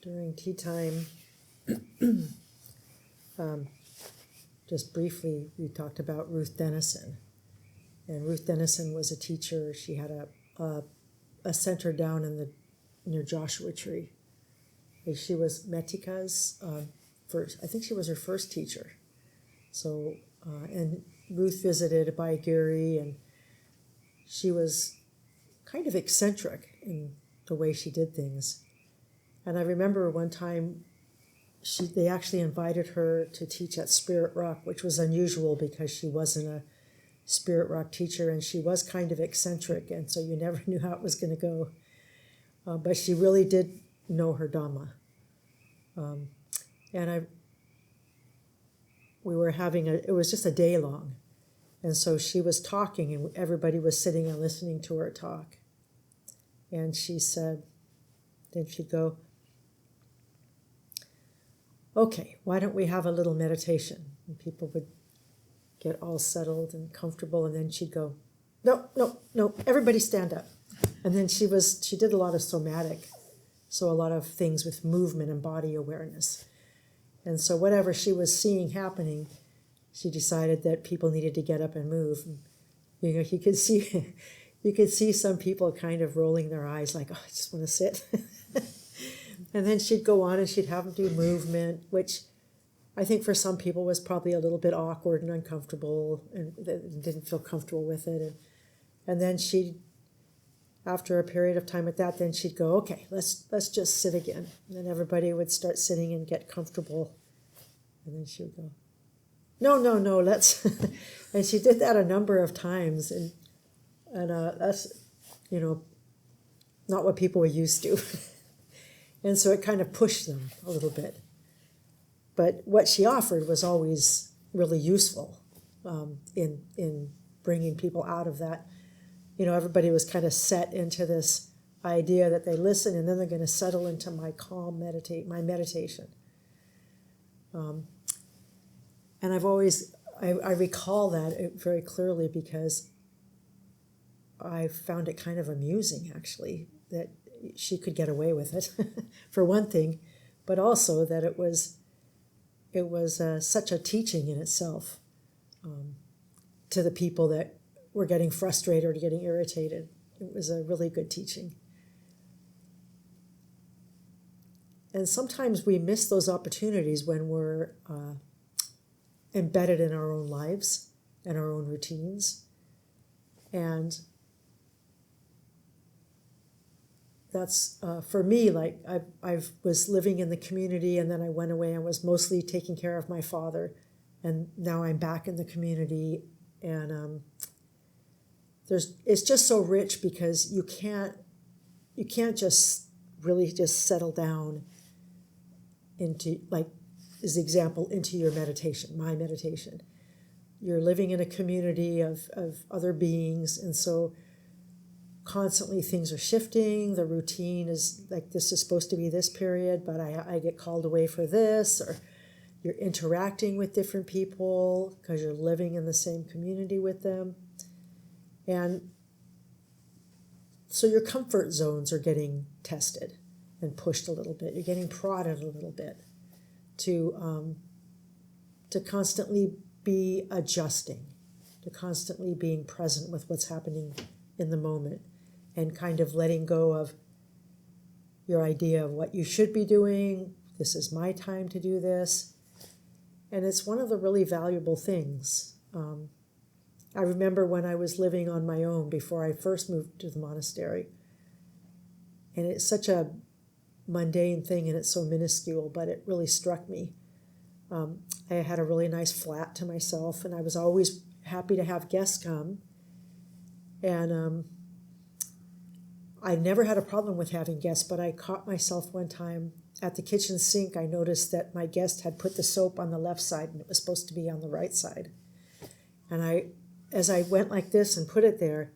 during tea time, just briefly, we talked about Ruth Dennison. And Ruth Dennison was a teacher. She had a center down near Joshua Tree. And she was Metika's first, I think she was her first teacher. So, and Ruth visited by Gary, and she was kind of eccentric in the way she did things. And I remember one time they actually invited her to teach at Spirit Rock, which was unusual because she wasn't a Spirit Rock teacher, and she was kind of eccentric, and so you never knew how it was going to go. But she really did know her Dhamma. We were it was just a day long. And so she was talking, and everybody was sitting and listening to her talk. And she said, then she'd go, okay, why don't we have a little meditation? And people would get all settled and comfortable, and then she'd go, no, everybody stand up. And then she did a lot of somatic, so a lot of things with movement and body awareness. And so whatever she was seeing happening, she decided that people needed to get up and move. And, you could see some people kind of rolling their eyes like, oh, I just want to sit. And then she'd go on and she'd have them do movement, which I think for some people was probably a little bit awkward and uncomfortable, and they didn't feel comfortable with it. And then after a period of time at that, then she'd go, okay, let's just sit again. And then everybody would start sitting and get comfortable. And then she would go, no, let's. And she did that a number of times. And that's, not what people were used to. And so it kind of pushed them a little bit. But what she offered was always really useful in bringing people out of that. Everybody was kind of set into this idea that they listen and then they're going to settle into my calm meditation. And I recall that very clearly because I found it kind of amusing, actually, that she could get away with it, for one thing, but also that it was such a teaching in itself to the people that were getting frustrated or getting irritated. It was a really good teaching. And sometimes we miss those opportunities when we're embedded in our own lives and our own routines. And that's, for me, like I was living in the community, and then I went away and was mostly taking care of my father. And now I'm back in the community, and it's just so rich because you can't just really just settle down into, like, as the example, into your meditation, my meditation. You're living in a community of other beings, and so constantly things are shifting. The routine is like, this is supposed to be this period, but I get called away for this, or you're interacting with different people because you're living in the same community with them. And so your comfort zones are getting tested and pushed a little bit. You're getting prodded a little bit to constantly be adjusting, to constantly being present with what's happening in the moment, and kind of letting go of your idea of what you should be doing. This is my time to do this. And it's one of the really valuable things. I remember when I was living on my own before I first moved to the monastery. And it's such a mundane thing, and it's so minuscule, but it really struck me. I had a really nice flat to myself, and I was always happy to have guests come. And I never had a problem with having guests, but I caught myself one time at the kitchen sink. I noticed that my guest had put the soap on the left side, and it was supposed to be on the right side. And as I went like this and put it there,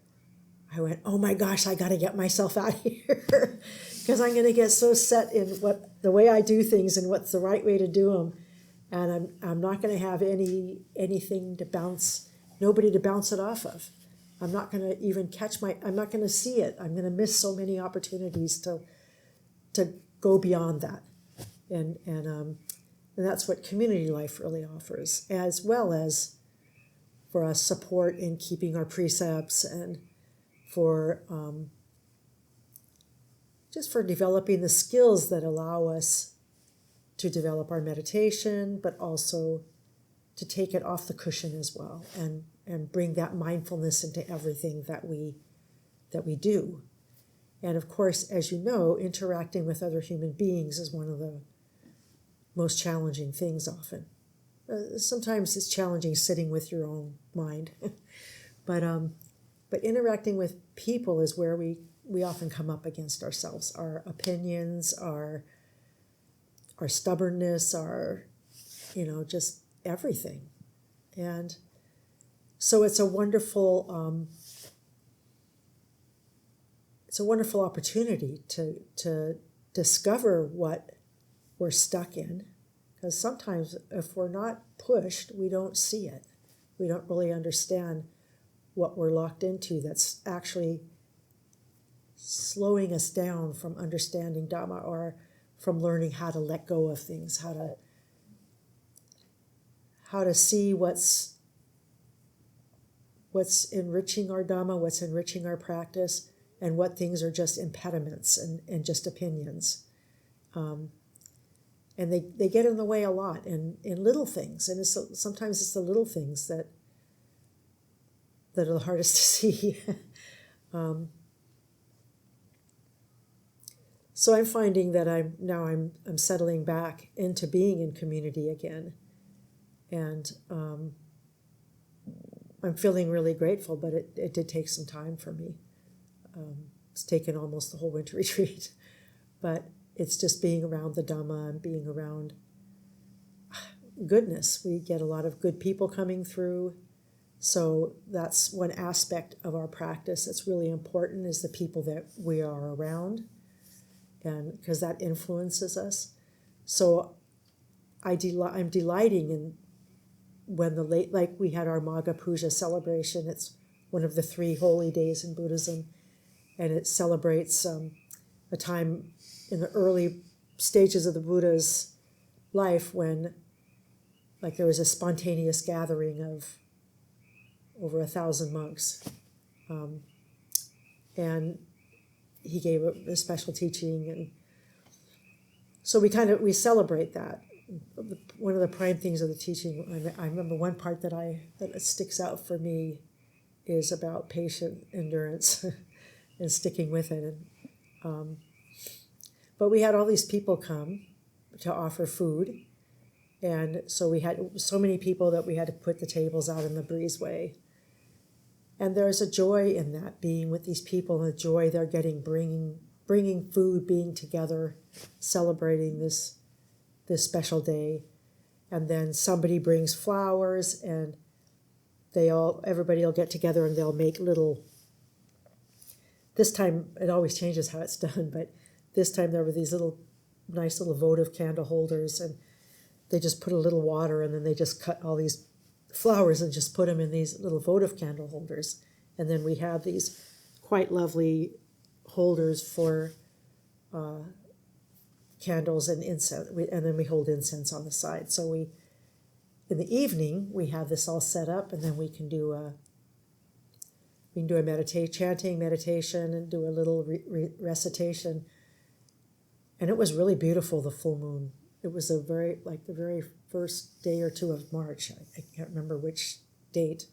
I went, oh my gosh, I got to get myself out of here because I'm going to get so set in the way I do things and what's the right way to do them. And I'm not going to have anything to bounce, nobody to bounce it off of. I'm not going to even I'm not going to see it. I'm going to miss so many opportunities to go beyond that. And that's what community life really offers, as well as for us support in keeping our precepts, and for just for developing the skills that allow us to develop our meditation, but also to take it off the cushion as well, and bring that mindfulness into everything that we do. And of course, as you know, interacting with other human beings is one of the most challenging things often. Sometimes it's challenging sitting with your own mind, but interacting with people is where we often come up against ourselves, our opinions, our stubbornness, our, just everything. And so it's a wonderful opportunity to discover what we're stuck in, because sometimes if we're not pushed, we don't see it. We don't really understand what we're locked into that's actually slowing us down from understanding Dhamma, or from learning how to let go of things, how to see what's enriching our Dhamma, what's enriching our practice, and what things are just impediments and just opinions. And they get in the way a lot in little things. And sometimes it's the little things that are the hardest to see. So I'm finding that I'm settling back into being in community again. And I'm feeling really grateful, but it did take some time for me. It's taken almost the whole winter retreat. But it's just being around the Dhamma and being around goodness. We get a lot of good people coming through. So that's one aspect of our practice that's really important, is the people that we are around, and because that influences us. So I'm delighting in when like we had our Magha Puja celebration. It's one of the 3 holy days in Buddhism, and it celebrates a time in the early stages of the Buddha's life when, like, there was a spontaneous gathering of over 1,000 monks, and he gave a special teaching, and so we celebrate that. One of the prime things of the teaching, I remember one part that sticks out for me is about patient endurance and sticking with it. And but we had all these people come to offer food, and so we had so many people that we had to put the tables out in the breezeway. And there's a joy in that, being with these people, and the joy they're getting, bringing food, being together, celebrating this special day. And then somebody brings flowers, and everybody will get together and they'll make little. This time it always changes how it's done, but this time there were these nice little votive candle holders, and they just put a little water, and then they just cut all these flowers and just put them in these little votive candle holders. And then we have these quite lovely holders for candles and incense, and then we hold incense on the side. So in the evening, we have this all set up, and then we can do a chanting meditation, and do a little recitation. And it was really beautiful, the full moon. It was the very first day or 2 of March. I can't remember which date,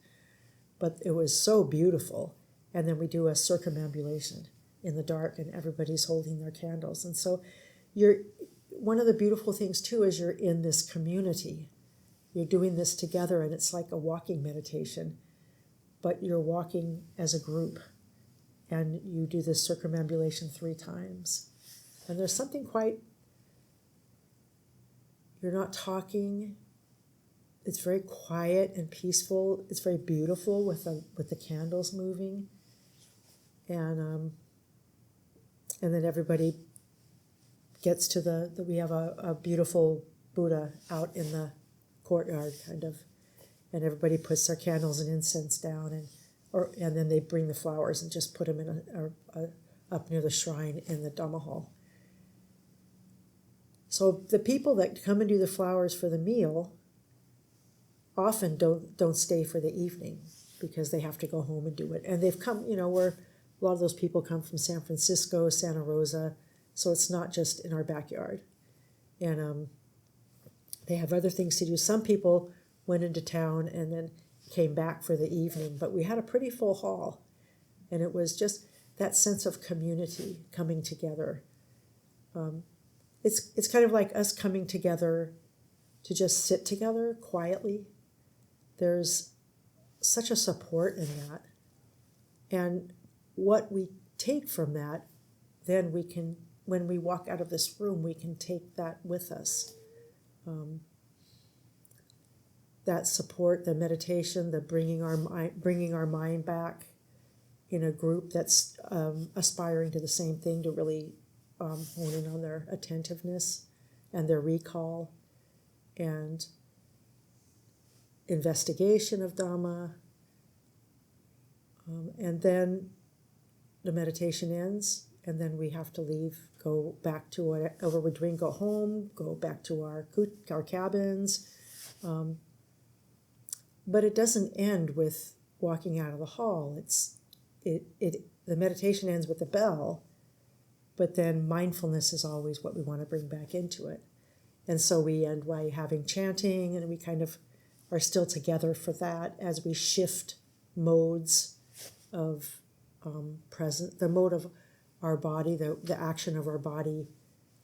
but it was so beautiful. And then we do a circumambulation in the dark, and everybody's holding their candles. And so one of the beautiful things too is you're in this community. You're doing this together, and it's like a walking meditation, but you're walking as a group, and you do this circumambulation 3 times. And there's something you're not talking. It's very quiet and peaceful. It's very beautiful with the candles moving. And then everybody gets to we have a beautiful Buddha out in the courtyard, kind of, and everybody puts their candles and incense down, and then they bring the flowers and just put them in up near the shrine in the Dhamma hall. So the people that come and do the flowers for the meal often don't stay for the evening because they have to go home and do it. And they've come, where a lot of those people come from San Francisco, Santa Rosa, so it's not just in our backyard. And they have other things to do. Some people went into town and then came back for the evening, but we had a pretty full hall. And it was just that sense of community coming together. It's kind of like us coming together to just sit together quietly. There's such a support in that. And what we take from that, then we can, when we walk out of this room, we can take that with us. That support, the meditation, the bringing our mind back in a group that's aspiring to the same thing, to really hone in on their attentiveness and their recall and investigation of Dhamma. And then the meditation ends, and then we have to leave, go back to whatever we're doing, go home, go back to our cabins. But it doesn't end with walking out of the hall. The meditation ends with the bell, but then mindfulness is always what we want to bring back into it. And so we end by having chanting, and we kind of are still together for that as we shift modes of the mode of our body, the action of our body.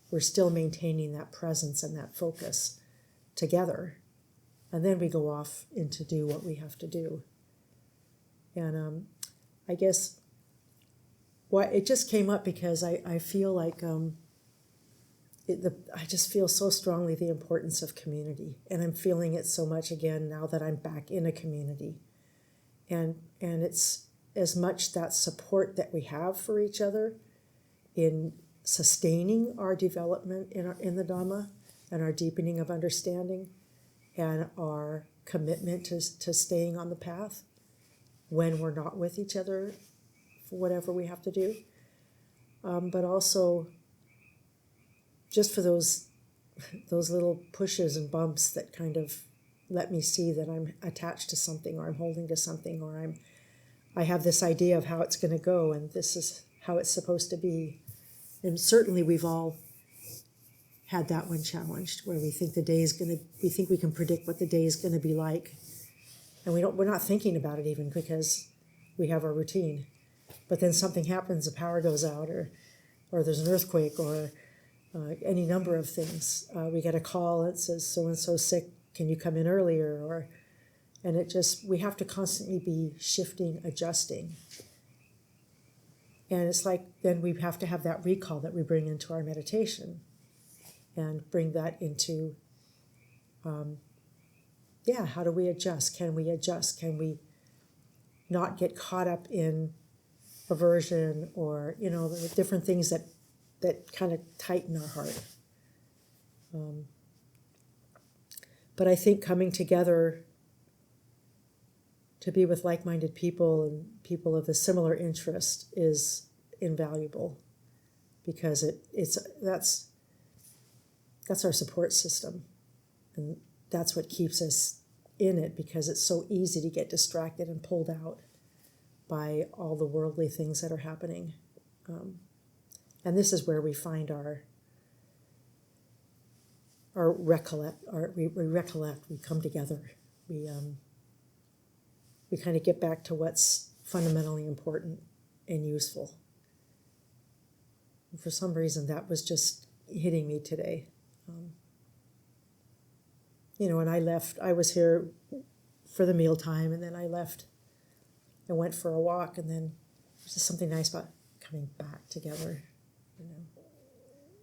We're still maintaining that presence and that focus together. And then we go off into do what we have to do. And I guess it just came up because I feel like I just feel so strongly the importance of community. And I'm feeling it so much again now that I'm back in a community. And it's as much that support that we have for each other in sustaining our development in the Dhamma and our deepening of understanding and our commitment to staying on the path when we're not with each other for whatever we have to do. But also just for those little pushes and bumps that kind of let me see that I'm attached to something, or I'm holding to something, or I have this idea of how it's going to go, and this is how it's supposed to be. And certainly we've all had that one challenged, where we think we think we can predict what the day is going to be like, and we're not thinking about it even because we have our routine. But then something happens, the power goes out, or there's an earthquake, or any number of things. We get a call that says so-and-so's sick, can you come in earlier? And we have to constantly be shifting, adjusting. And it's like, then we have to have that recall that we bring into our meditation and bring that into, how do we adjust? Can we adjust? Can we not get caught up in aversion or, the different things that kind of tighten our heart? But I think coming together to be with like-minded people and people of a similar interest is invaluable, because that's our support system, and that's what keeps us in it, because it's so easy to get distracted and pulled out by all the worldly things that are happening. And this is where we find we recollect, we come together, we kind of get back to what's fundamentally important and useful. And for some reason, that was just hitting me today. And I was here for the mealtime, and then I left and went for a walk, and then there's just something nice about coming back together,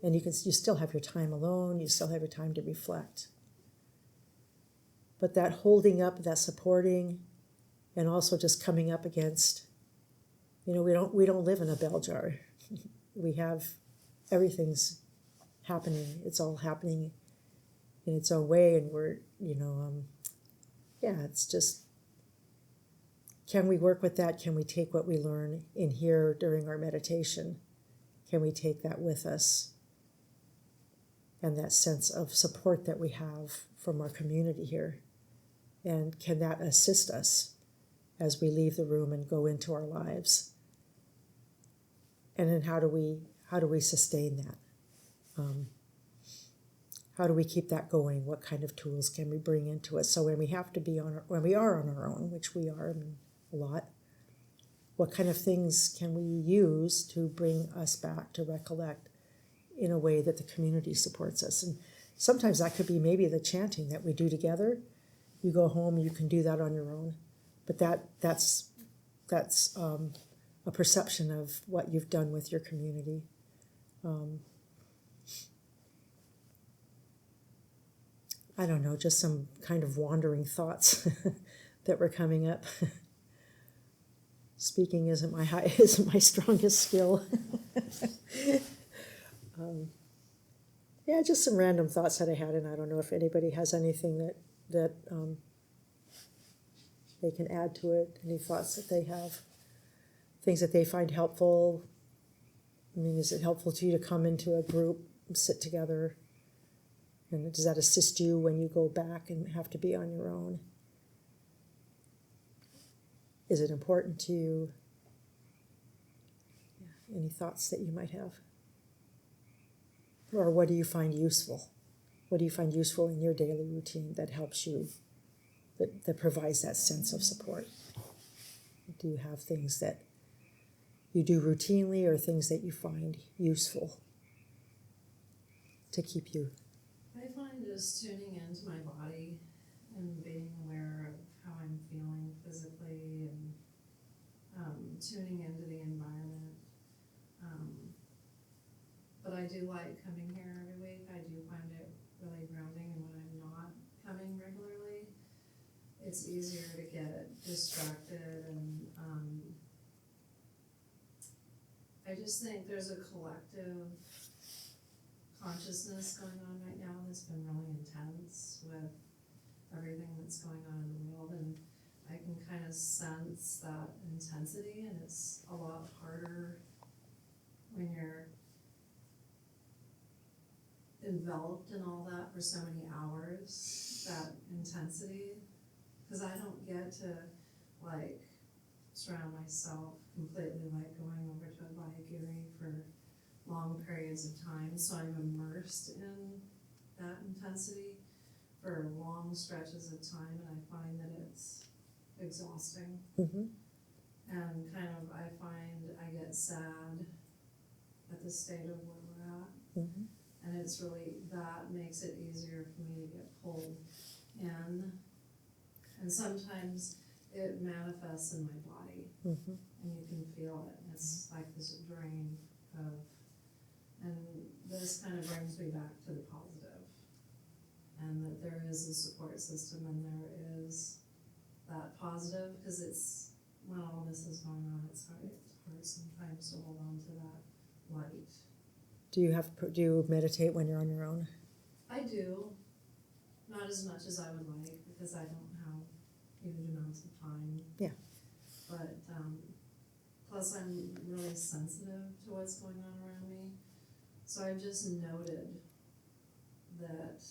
And you still have your time alone, you still have your time to reflect. But that holding up, that supporting, and also just coming up against, we don't live in a bell jar. We have, everything's happening. It's all happening in its own way, and we're, it's just, can we work with that? Can we take what we learn in here during our meditation? Can we take that with us and that sense of support that we have from our community here. And can that assist us as we leave the room and go into our lives? And then how do we sustain that? How do we keep that going? What kind of tools can we bring into it? So when we have to be when we are on our own, which we are a lot, what kind of things can we use to bring us back to recollect in a way that the community supports us? And sometimes that could be maybe the chanting that we do together. You go home, you can do that on your own, but that's a perception of what you've done with your community. I don't know, just some kind of wandering thoughts that were coming up. Speaking isn't my strongest skill. Yeah, just some random thoughts that I had, and I don't know if anybody has anything that they can add to it. Any thoughts that they have, things that they find helpful. I mean, is it helpful to you to come into a group and sit together? And does that assist you when you go back and have to be on your own? Is it important to you? Yeah. Any thoughts that you might have? Or what do you find useful? What do you find useful in your daily routine that helps you, that provides that sense of support? Do you have things that you do routinely or things that you find useful to keep you? I find just tuning into my body and being aware of how I'm feeling physically and tuning into the environment. But I do like coming here every week. I do find it really grounding, and when I'm not coming regularly, it's easier to get distracted, and I just think there's a collective consciousness going on right now that's been really intense with everything that's going on in the world, and I can kind of sense that intensity, and it's a lot harder when you're enveloped in all that for so many hours, that intensity, because I don't get to like surround myself completely, like going over to a Vayagiri for long periods of time, so I'm immersed in that intensity for long stretches of time, and I find that it's exhausting. Mm-hmm. And kind of I find I get sad at the state of where we're at. Mm-hmm. And it's really, that makes it easier for me to get pulled in. And sometimes it manifests in my body, Mm-hmm. and you can feel it. It's like this drain of, and this kind of brings me back to the positive, and that there is a support system, and there is that positive, because it's, when all this is going on, it's hard sometimes to hold on to that light. Do you meditate when you're on your own? I do, not as much as I would like, because I don't have huge amounts of time. Yeah. But plus I'm really sensitive to what's going on around me, so I've just noted that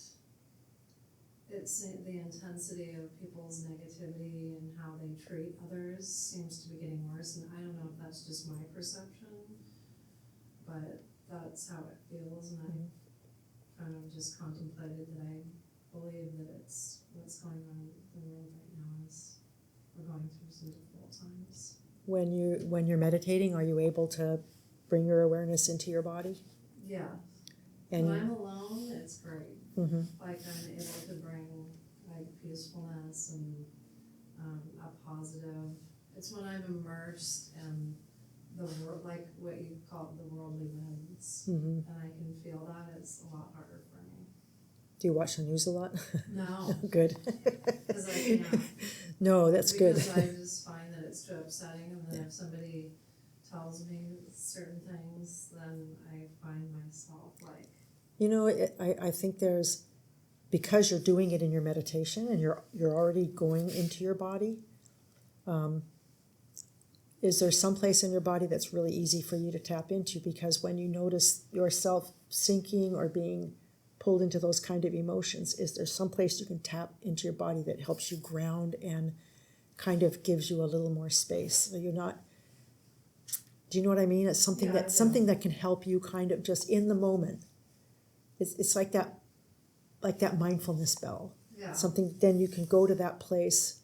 it's the intensity of people's negativity and how they treat others seems to be getting worse, and I don't know if that's just my perception, but that's how it feels, and I kind of just contemplated that I believe that it's what's going on in the world right now is we're going through some difficult times. When you're meditating, are you able to bring your awareness into your body? Yeah. And when I'm alone, it's great. Mm-hmm. Like I'm able to bring like peacefulness and a positive. It's when I'm immersed in the world, like what you call the worldly lens, Mm-hmm. and I can feel that it's a lot harder for me. Do you watch the news a lot? No. Good. Because I can't. No, that's because good. I just find that it's too upsetting, and then if somebody tells me certain things, then I find myself like. You know, I think there's, because you're doing it in your meditation and you're already going into your body, is there some place in your body that's really easy for you to tap into? Because when you notice yourself sinking or being pulled into those kind of emotions, is there some place you can tap into your body that helps you ground and kind of gives you a little more space. So you're not, do you know what I mean? It's something Yeah, that I do. something that can help you kind of just in the moment. It's like that mindfulness bell. Yeah. Something, then you can go to that place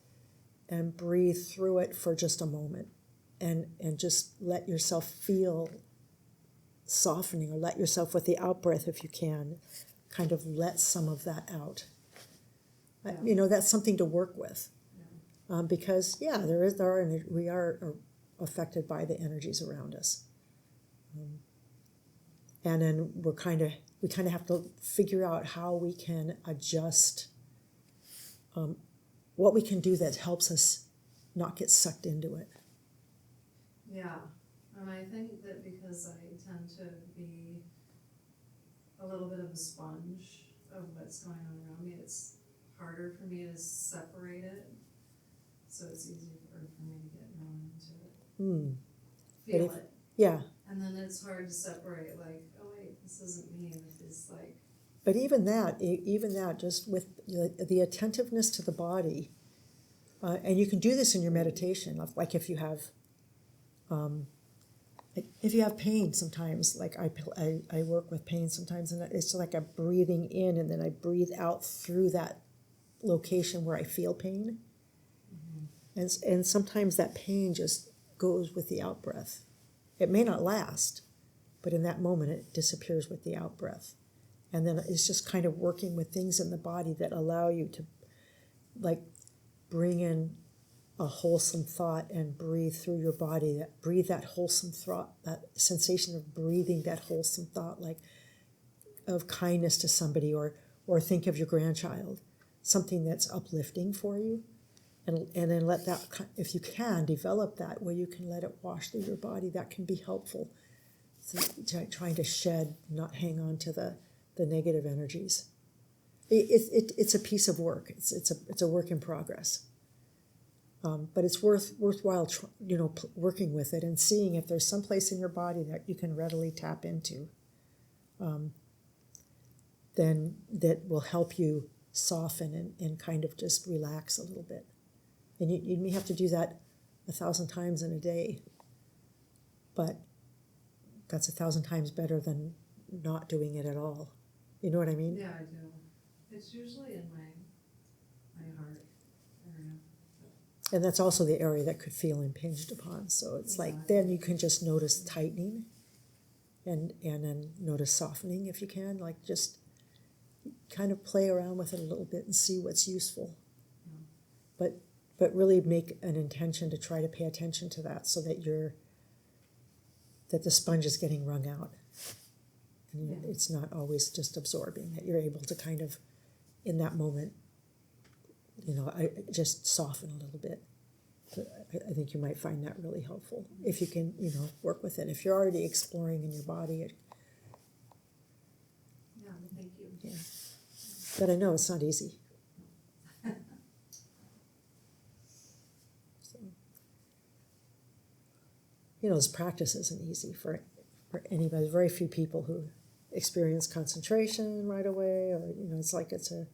and breathe through it for just a moment and just let yourself feel softening, or let yourself, with the out breath if you can, kind of let some of that out. Yeah. You know, that's something to work with. Because we are affected by the energies around us, and then we kind of have to figure out how we can adjust, what we can do that helps us not get sucked into it. Yeah, and I think that because I tend to be a little bit of a sponge of what's going on around me, it's harder for me to separate it. So it's easier for me to get drawn into it. Feel it. Yeah. And then it's hard to separate, like, oh wait, this isn't me, this is like... But even that, just with the attentiveness to the body, and you can do this in your meditation, like if you have pain sometimes, like I work with pain sometimes, and it's like I'm breathing in and then I breathe out through that location where I feel pain. And sometimes that pain just goes with the out breath. It may not last, but in that moment it disappears with the out breath. And then it's just kind of working with things in the body that allow you to, like, bring in a wholesome thought and breathe through your body. Breathe that wholesome thought, that sensation of breathing that wholesome thought, like of kindness to somebody, or think of your grandchild, something that's uplifting for you. And then let that, if you can, develop that where you can let it wash through your body. That can be helpful. So trying to shed, not hang on to the negative energies. It's a piece of work. It's a work in progress. But it's worthwhile, working with it and seeing if there's some place in your body that you can readily tap into. Then that will help you soften and kind of just relax a little bit. And you may have to do that 1,000 times in a day, but that's 1,000 times better than not doing it at all. You know what I mean? Yeah, I do. It's usually in my heart area. And that's also the area that could feel impinged upon. So it's Exactly. like, then you can just notice tightening and then notice softening if you can. Like, just kind of play around with it a little bit and see what's useful. Yeah. But really make an intention to try to pay attention to that, so that the sponge is getting wrung out. And it's not always just absorbing, that you're able to kind of, in that moment, I just soften a little bit. So I think you might find that really helpful if you can, work with it. If you're already exploring in your body, Thank you. Yeah. But I know it's not easy. This practice isn't easy for anybody. Very few people who experience concentration right away, or it's like it's a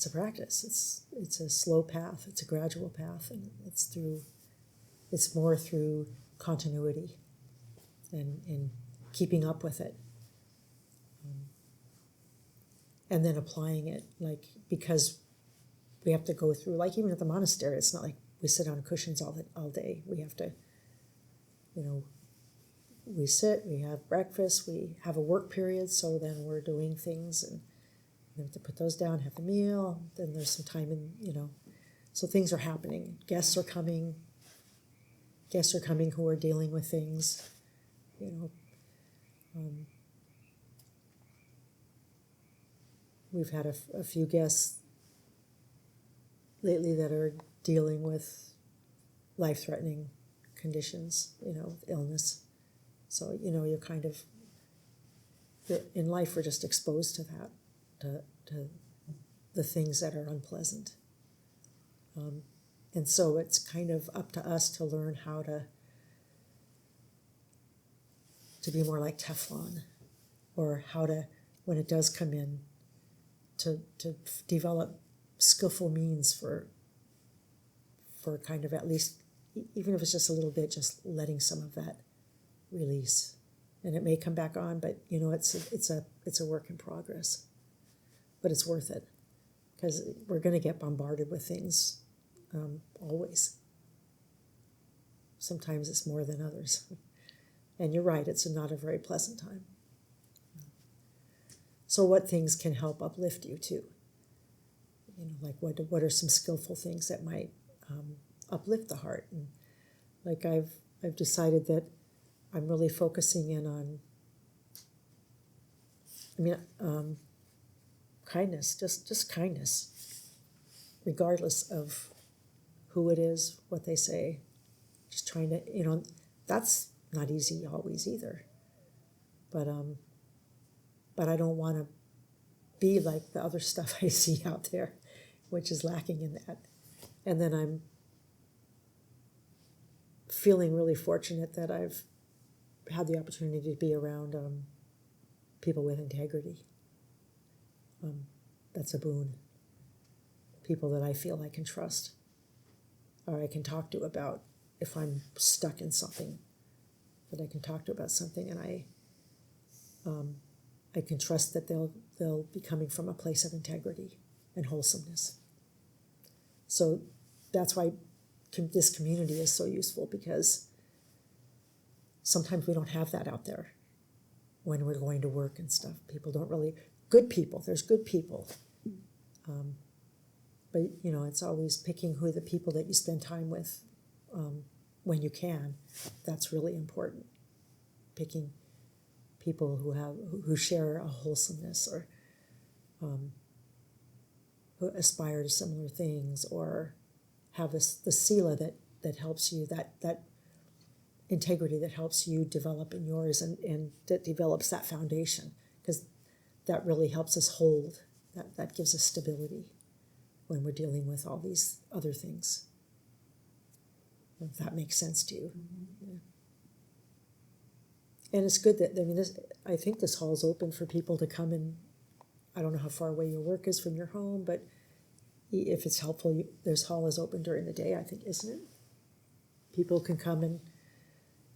practice. It's a slow path. It's a gradual path, and it's more through continuity and keeping up with it, and then applying it. Like, because we have to go through, like, even at the monastery, it's not like we sit on cushions all day. We have to. We sit, we have breakfast, we have a work period, so then we're doing things, and we have to put those down, have a meal, then there's some time so things are happening. Guests are coming who are dealing with things, We've had a few guests lately that are dealing with life-threatening conditions, illness. So, you're kind of, in life, we're just exposed to that, to the things that are unpleasant. And so it's kind of up to us to learn how to be more like Teflon, or how to, when it does come in, to develop skillful means for kind of, at least, even if it's just a little bit, just letting some of that release. And it may come back on, but it's a work in progress. But it's worth it, because we're going to get bombarded with things always. Sometimes it's more than others. And you're right, it's not a very pleasant time. So what things can help uplift you too? Like what are some skillful things that might uplift the heart? And like I've decided that I'm really focusing in on, kindness, just kindness, regardless of who it is, what they say. Just trying to, that's not easy always either. But I don't want to be like the other stuff I see out there, which is lacking in that. And then I'm feeling really fortunate that I've had the opportunity to be around people with integrity. That's a boon. People that I feel I can trust, or I can talk to about if I'm stuck in something, that I can talk to about something, and I can trust that they'll be coming from a place of integrity and wholesomeness. So that's why this community is so useful, because sometimes we don't have that out there when we're going to work and stuff. People don't really, good people, there's good people. But, it's always picking who the people that you spend time with when you can. That's really important. Picking people who share a wholesomeness, or who aspire to similar things, or have the sila that helps you, that integrity that helps you develop in yours, and that develops that foundation, because that really helps us hold, that gives us stability when we're dealing with all these other things. If that makes sense to you. Mm-hmm. Yeah. And it's good that, I think this hall is open for people to come in. I don't know how far away your work is from your home, but if it's helpful, this hall is open during the day, I think, isn't it? People can come and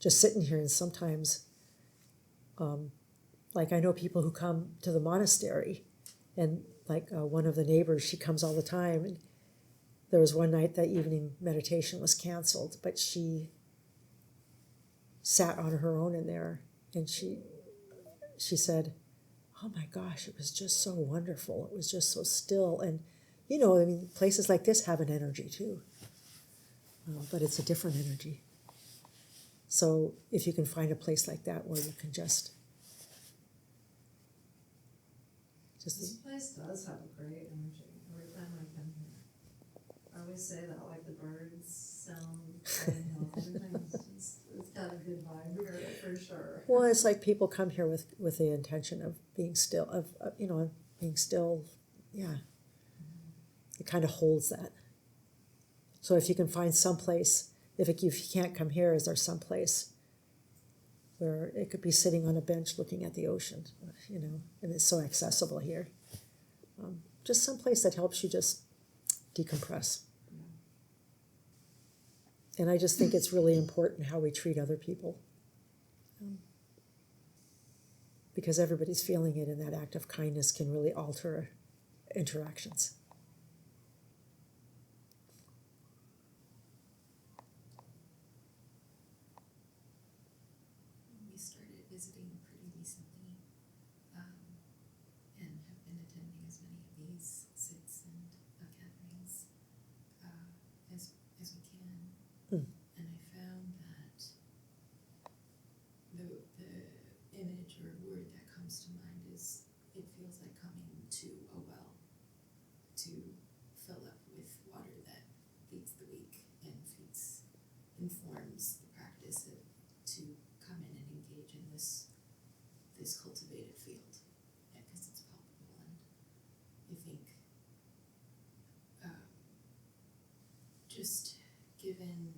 just sit in here, and sometimes, like I know people who come to the monastery, and like one of the neighbors, she comes all the time, and there was one night that evening meditation was canceled, but she sat on her own in there, and she said, "Oh my gosh, it was just so wonderful. It was just so still." And places like this have an energy too, but it's a different energy. So if you can find a place like that where you can just This place does have a great energy every time I come here. I always say that, like the birds sound, everything's it's got a good vibe here for sure. Well, it's like people come here with the intention of being still, being still, yeah. It kind of holds that. So if you can find some place, if you can't come here, is there some place where it could be sitting on a bench looking at the ocean, and it's so accessible here. Just some place that helps you just decompress. And I just think it's really important how we treat other people. Because everybody's feeling it, and that act of kindness can really alter interactions. We started visiting pretty recently, and have been attending as many of these sits and gatherings as we can. And I found that the image or word that comes to mind is, it feels like coming to a well to fill up with water that feeds the weak and informs the practice to come in and engage in this cultivated field, because it's palpable. And I think just given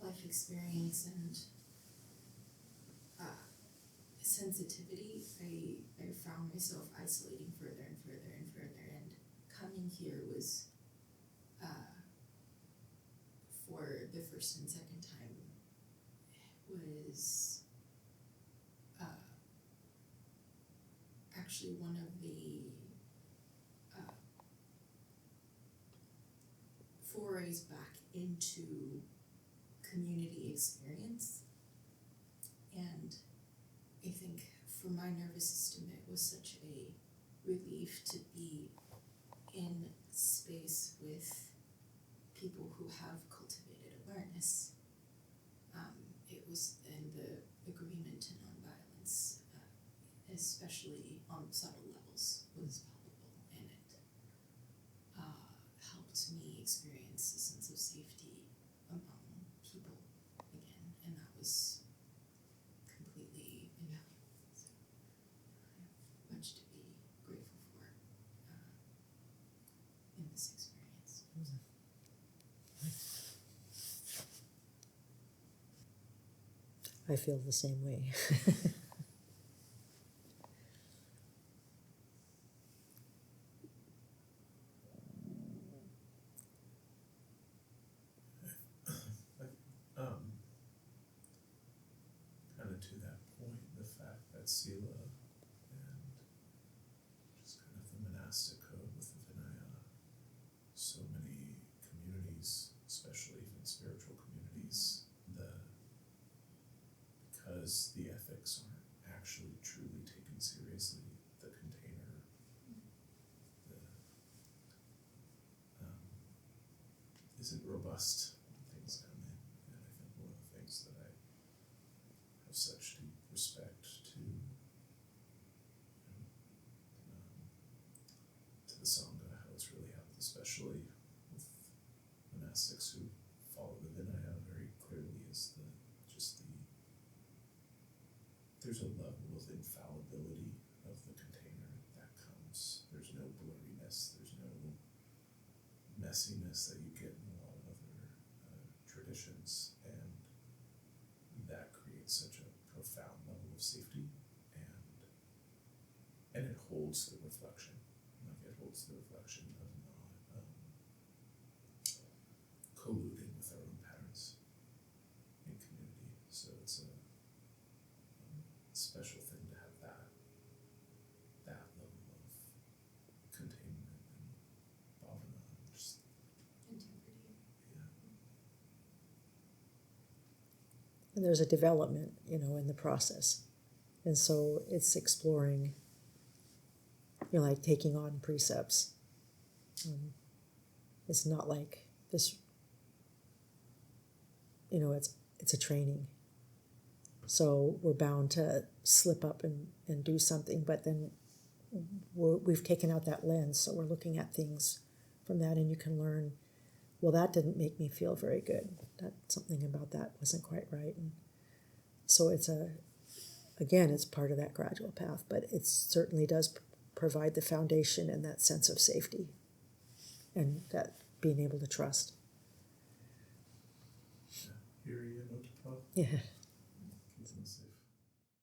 life experience and sensitivity, I found myself isolating further and further and further first and second time was actually one of the forays back into community experience. And I think for my nervous system, it was such a relief to be in space with people who have cultivated awareness. It was, and the agreement to nonviolence, especially on subtle levels, was palpable, and it helped me experience a sense of safety among people again, and that was completely invaluable. So I have much to be grateful for in this experience. I feel the same way. Kind of to that point, the fact that Sila and just kind of the monastic code with the Vinaya, so many communities, especially even spiritual communities, because the ethics aren't actually truly taken seriously, the container, isn't robust when things come in. And I think one of the things that I have such deep respect to the Sangha, how it's really helped, especially with monastics who follow the Vinaya very clearly, is there's a level of infallibility of the container that comes. There's no blurriness, there's no messiness that you get in a lot of other traditions, and that creates such a profound level of safety, and it holds the reflection. Like, it holds the reflection of not colluding with our own patterns in community. So it's a special thing to have that level of containment and bhavana and just Integrity. And there's a development, in the process. And so it's exploring, like taking on precepts. It's not like this, it's a training. So we're bound to slip up and do something, but then we've taken out that lens, so we're looking at things from that, and you can learn, well, that didn't make me feel very good. That something about that wasn't quite right. And so it's it's part of that gradual path, but it certainly does provide the foundation and that sense of safety and that being able to trust. Here you know, Yeah.